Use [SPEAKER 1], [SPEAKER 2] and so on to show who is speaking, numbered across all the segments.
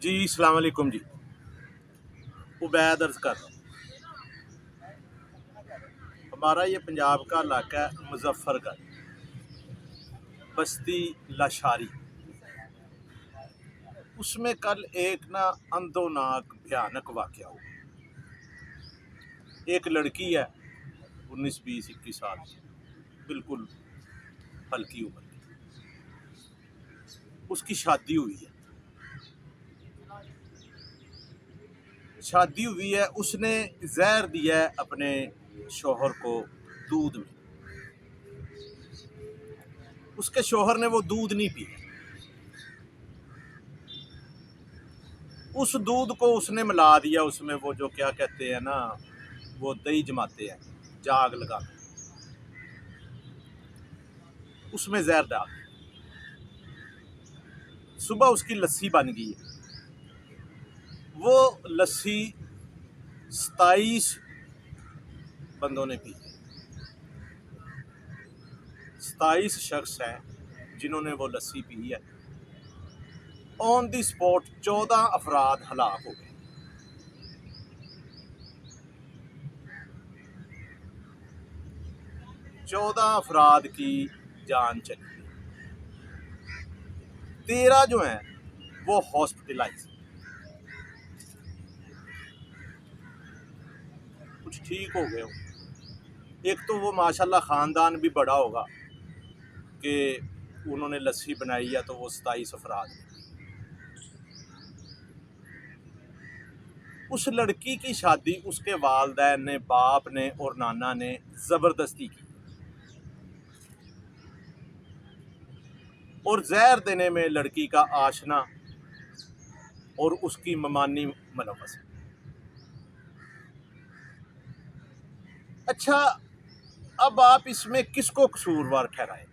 [SPEAKER 1] جی السلام علیکم جی، عبید عرض کر رہا ہوں۔ ہمارا یہ پنجاب کا علاقہ ہے مظفر گڑھ، بستی لاشاری۔ اس میں کل ایک اندوناک بھیانک واقعہ ہوا۔ ایک لڑکی ہے 19 20 21 سال کی، بالکل ہلکی عمر کی، اس کی شادی ہوئی ہے۔ اس نے زہر دیا ہے اپنے شوہر کو دودھ میں۔ اس کے شوہر نے وہ دودھ نہیں پیا۔ اس دودھ کو اس نے ملا دیا اس میں، وہ جو کیا کہتے ہیں نا، وہ دہی جماتے ہیں، جاگ لگا اس میں زہر ڈال۔ صبح اس کی لسی بن گئی ہے۔ وہ لسی 27 بندوں نے پی۔ 27 شخص ہیں جنہوں نے وہ لسی پی ہے۔ آن دی اسپاٹ 14 افراد ہلاک ہو گئے۔ چودہ افراد کی جان چلی گئی۔ 13 جو ہیں وہ ہاسپٹلائز، کچھ ٹھیک ہو گئے ہو۔ ایک تو وہ ماشاءاللہ خاندان بھی بڑا ہوگا کہ انہوں نے لسی بنائی ہے تو وہ 27 افراد ہیں۔ اس لڑکی کی شادی اس کے والدین نے، باپ نے اور نانا نے زبردستی کی، اور زہر دینے میں لڑکی کا آشنا اور اس کی ممانی ملوث ہے۔ اچھا، اب آپ اس میں کس کو قصوروار ٹھہرائیں؟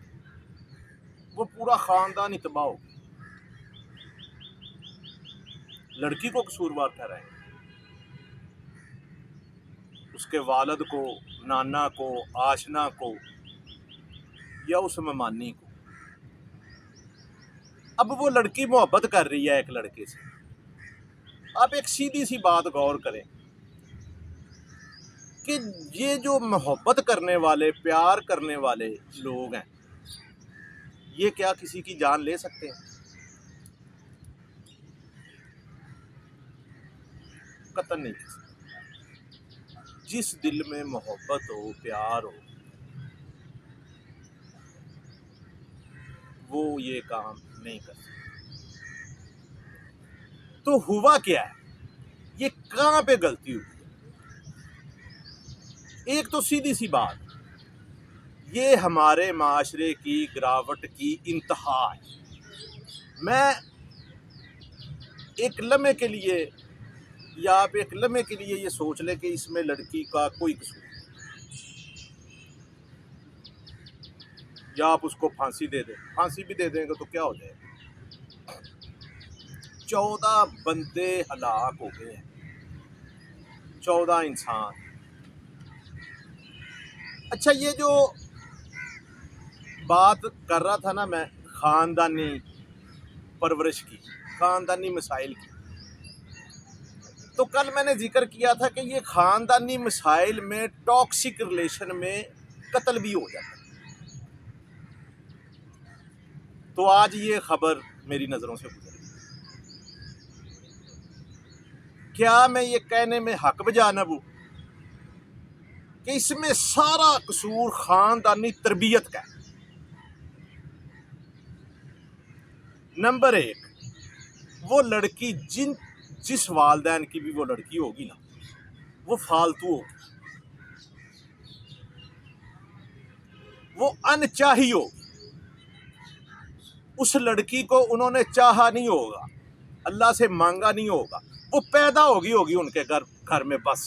[SPEAKER 1] وہ پورا خاندان ہی تباہ ہو گیا۔ لڑکی کو قصوروار ٹھہرائیں، اس کے والد کو، نانا کو، آشنا کو، یا اس ممانی کو؟ اب وہ لڑکی محبت کر رہی ہے ایک لڑکے سے۔ آپ ایک سیدھی سی بات غور کریں کہ یہ جو محبت کرنے والے، پیار کرنے والے لوگ ہیں، یہ کیا کسی کی جان لے سکتے ہیں؟ قطعاً نہیں لے سکتے۔ جس دل میں محبت ہو، پیار ہو، وہ یہ کام نہیں کر سکتے۔ تو ہوا کیا ہے؟ یہ کہاں پہ غلطی ہوئی؟ ایک تو سیدھی سی بات، یہ ہمارے معاشرے کی گراوٹ کی انتہا ہے۔ میں ایک لمحے کے لیے، یا آپ ایک لمحے کے لیے یہ سوچ لیں کہ اس میں لڑکی کا کوئی قصور نہیں، یا آپ اس کو پھانسی دے دیں۔ پھانسی بھی دے دیں گے تو کیا ہو جائے گا؟ 14 بندے ہلاک ہو گئے ہیں، 14 انسان۔ اچھا، یہ جو بات کر رہا تھا نا میں، خاندانی پرورش کی، خاندانی مسائل کی، تو کل میں نے ذکر کیا تھا کہ یہ خاندانی مسائل میں، ٹاکسک ریلیشن میں قتل بھی ہو جاتا ہے۔ تو آج یہ خبر میری نظروں سے گزر گئی۔ کیا میں یہ کہنے میں حق بجانب ہوں کہ اس میں سارا قصور خاندانی تربیت کا ہے؟ نمبر 1، وہ لڑکی جس والدین کی بھی وہ لڑکی ہوگی نا، وہ فالتو ہوگی، وہ انچاہی ہوگی۔ اس لڑکی کو انہوں نے چاہا نہیں ہوگا، اللہ سے مانگا نہیں ہوگا، وہ پیدا ہوگی ان کے گھر میں بس۔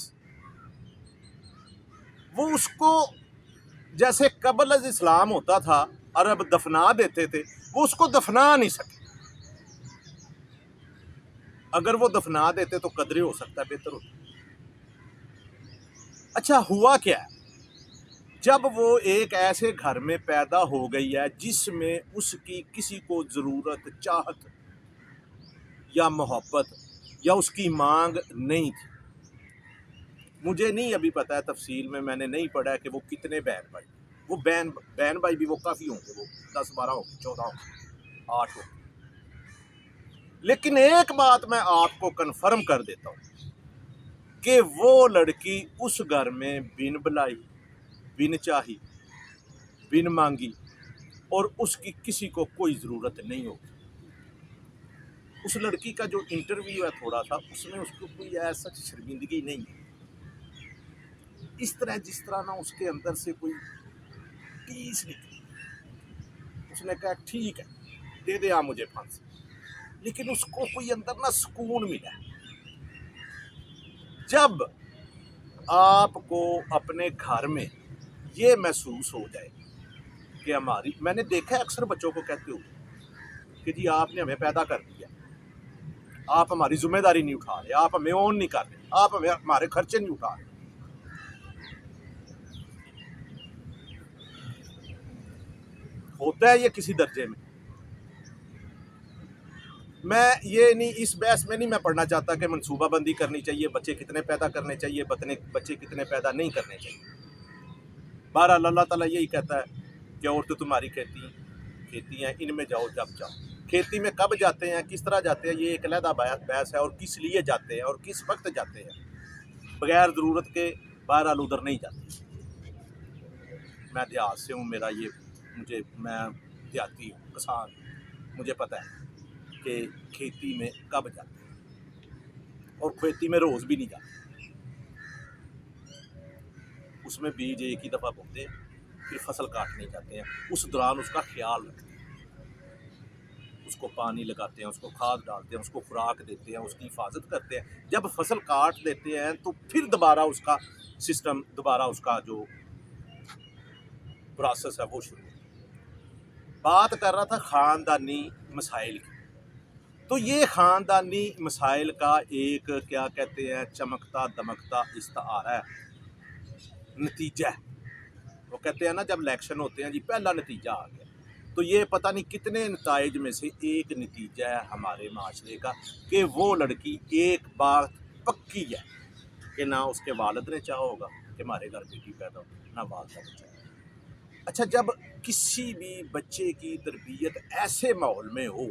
[SPEAKER 1] وہ اس کو جیسے قبل از اسلام ہوتا تھا، عرب دفنا دیتے تھے، وہ اس کو دفنا نہیں سکے۔ اگر وہ دفنا دیتے تو قدرے ہو سکتا ہے بہتر ہوتا۔ اچھا، ہوا کیا ہے؟ جب وہ ایک ایسے گھر میں پیدا ہو گئی ہے جس میں اس کی کسی کو ضرورت، چاہت یا محبت یا اس کی مانگ نہیں تھی. مجھے نہیں ابھی پتہ ہے تفصیل میں نے نہیں پڑھا ہے کہ وہ کتنے بہن بھائی. وہ بہن بھائی بھی وہ کافی ہوں گے، وہ 10 12 ہوں گے، 14 ہوں گے، 8 ہوں گے. لیکن ایک بات میں آپ کو کنفرم کر دیتا ہوں کہ وہ لڑکی اس گھر میں بن بلائی، بن چاہی، بن مانگی، اور اس کی کسی کو کوئی ضرورت نہیں ہوگی. اس لڑکی کا جو انٹرویو ہے تھوڑا سا، اس میں اس کو کوئی ایسا شرمندگی نہیں ہے. اس طرح جس طرح نہ اس کے اندر سے کوئی پیس نکلی. اس نے کہا ٹھیک ہے دے دے آپ مجھے پھانسی، لیکن اس کو کوئی اندر نہ سکون ملا. جب آپ کو اپنے گھر میں یہ محسوس ہو جائے کہ ہماری، میں نے دیکھا ہے اکثر بچوں کو کہتے ہو کہ جی آپ نے ہمیں پیدا کر دیا، آپ ہماری ذمہ داری نہیں اٹھا رہے، آپ ہمیں اون نہیں کر رہے، آپ ہمارے خرچے نہیں اٹھا رہے. ہوتا ہے یہ کسی درجے میں یہ نہیں، اس بحث میں نہیں میں پڑھنا چاہتا کہ منصوبہ بندی کرنی چاہیے، بچے کتنے پیدا کرنے چاہیے، بچے کتنے پیدا نہیں کرنے چاہیے. بہرحال اللہ تعالیٰ یہی کہتا ہے کہ عورتیں تمہاری کھیتی ہیں، ان میں جاؤ جب جاؤ. کھیتی میں کب جاتے ہیں، کس طرح جاتے ہیں، یہ ایک علیحدہ بحث ہے، اور کس لیے جاتے ہیں اور کس وقت جاتے ہیں. بغیر ضرورت کے بہرحال ادھر نہیں جاتے. میں دیہات سے ہوں، میں دیہاتی ہوں، کسان. مجھے پتہ ہے کہ کھیتی میں کب جاتے ہیں، اور کھیتی میں روز بھی نہیں جاتے. اس میں بیج ایک ہی دفعہ بوتے ہیں، پھر فصل کاٹنے جاتے ہیں. اس دوران اس کا خیال رکھتے ہیں، اس کو پانی لگاتے ہیں، اس کو کھاد ڈالتے ہیں، اس کو خوراک دیتے ہیں، اس کی حفاظت کرتے ہیں. جب فصل کاٹ دیتے ہیں تو پھر دوبارہ اس کا سسٹم، دوبارہ اس کا جو پروسیس ہے وہ شروع. بات کر رہا تھا خاندانی مسائل کی. تو یہ خاندانی مسائل کا ایک کیا کہتے ہیں چمکتا دمکتا استعارہ ہے، نتیجہ ہے. وہ کہتے ہیں نا جب الیکشن ہوتے ہیں جی پہلا نتیجہ آ گیا. تو یہ پتہ نہیں کتنے نتائج میں سے ایک نتیجہ ہے ہمارے معاشرے کا کہ وہ لڑکی ایک بات پکی ہے کہ نہ اس کے والد نے چاہا ہوگا کہ ہمارے گھر بیٹی پیدا ہو، نہ والدہ نے چاہا. اچھا، جب کسی بھی بچے کی تربیت ایسے ماحول میں ہو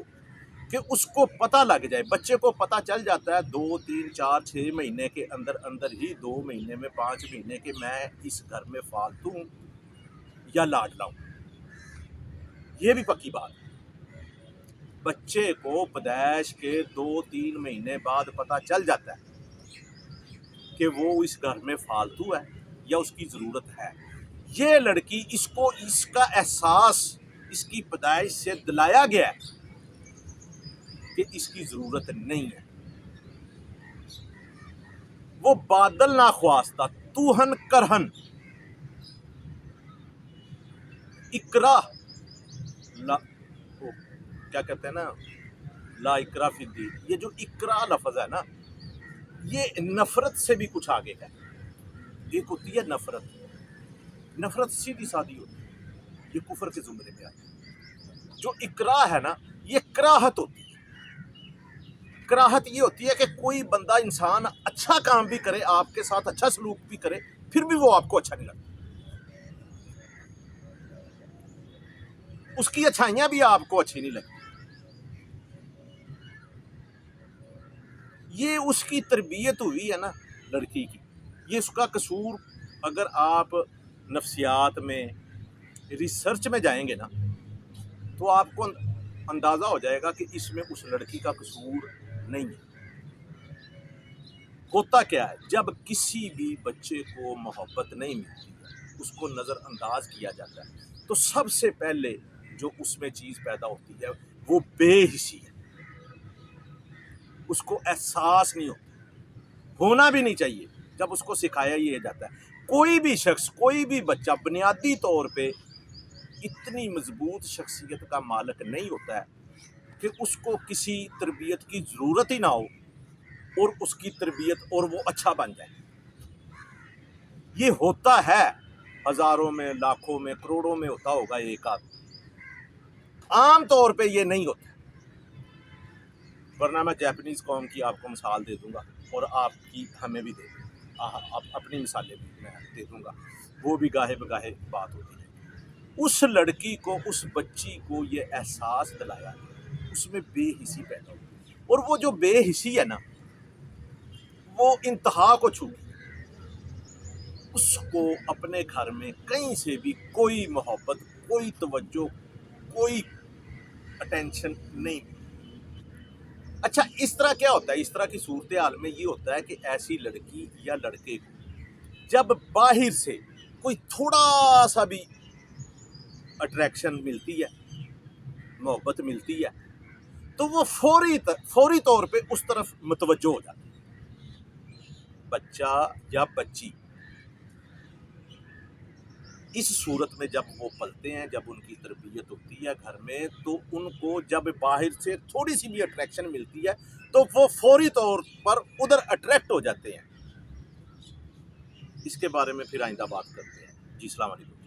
[SPEAKER 1] کہ اس کو پتہ لگ جائے، بچے کو پتہ چل جاتا ہے 2 3 4 6 مہینے کے اندر ہی، 2 مہینے میں، 5 مہینے کے، میں اس گھر میں فالتو ہوں یا لاڈلا ہوں. یہ بھی پکی بات ہے. بچے کو پیدائش کے 2 3 مہینے بعد پتہ چل جاتا ہے کہ وہ اس گھر میں فالتو ہے یا اس کی ضرورت ہے. یہ لڑکی، اس کو اس کا احساس اس کی پیدائش سے دلایا گیا ہے کہ اس کی ضرورت نہیں ہے. وہ بادل ناخواستہ، توہن کرہن، اکراہ، کیا کہتے ہیں نا، لا اکراہ فی الدین. یہ جو اکراہ لفظ ہے نا، یہ نفرت سے بھی کچھ آگے ہے. ایک ہوتی ہے نفرت سیدھی سادھی ہوتی ہے، یہ کفر کے زمرے میں آتی ہے. جو اکراہ ہے نا، یہ کراہت ہوتی ہے. کراہت یہ ہوتی ہے کہ کوئی بندہ، انسان اچھا کام بھی کرے، آپ کے ساتھ اچھا سلوک بھی کرے، پھر بھی وہ آپ کو اچھا نہیں لگتا. اس کی اچھائیاں بھی آپ کو اچھی نہیں لگتی. یہ اس کی تربیت ہوئی ہے نا لڑکی کی، یہ اس کا قصور. اگر آپ نفسیات میں ریسرچ میں جائیں گے نا تو آپ کو اندازہ ہو جائے گا کہ اس میں اس لڑکی کا قصور نہیں ہے. ہوتا کیا ہے، جب کسی بھی بچے کو محبت نہیں ملتی ہے، اس کو نظر انداز کیا جاتا ہے، تو سب سے پہلے جو اس میں چیز پیدا ہوتی ہے وہ بے حسی ہے. اس کو احساس نہیں ہونا بھی نہیں چاہیے. جب اس کو سکھایا یہ جاتا ہے، کوئی بھی شخص، کوئی بھی بچہ بنیادی طور پہ اتنی مضبوط شخصیت کا مالک نہیں ہوتا ہے کہ اس کو کسی تربیت کی ضرورت ہی نہ ہو اور اس کی تربیت اور وہ اچھا بن جائے. یہ ہوتا ہے ہزاروں میں، لاکھوں میں، کروڑوں میں ہوتا ہوگا ایک آدمی. عام طور پہ یہ نہیں ہوتا. ورنہ میں جاپنیز قوم کی آپ کو مثال دے دوں گا اور آپ کی ہمیں بھی دے دوں، اپنی مثالیں بھی میں دے دوں گا، وہ بھی گاہے بگاہے بات ہوتی ہے۔ اس لڑکی کو، اس بچی کو یہ احساس دلایا کہ اس میں بے حسی پیدا ہوئی، اور وہ جو بے حسی ہے نا وہ انتہا کو چھو گئی۔ اس کو اپنے گھر میں کہیں سے بھی کوئی محبت، کوئی توجہ، کوئی اٹینشن نہیں ملی۔ اچھا اس طرح کیا ہوتا ہے، اس طرح کی صورتحال میں یہ ہوتا ہے کہ ایسی لڑکی یا لڑکے کو جب باہر سے کوئی تھوڑا سا بھی اٹریکشن ملتی ہے، محبت ملتی ہے، تو وہ فوری طور پہ اس طرف متوجہ ہو جاتا ہے۔ بچہ یا بچی اس صورت میں جب وہ پلتے ہیں، جب ان کی تربیت ہوتی ہے گھر میں، تو ان کو جب باہر سے تھوڑی سی بھی اٹریکشن ملتی ہے تو وہ فوری طور پر ادھر اٹریکٹ ہو جاتے ہیں۔ اس کے بارے میں پھر آئندہ بات کرتے ہیں جی۔ السلام علیکم۔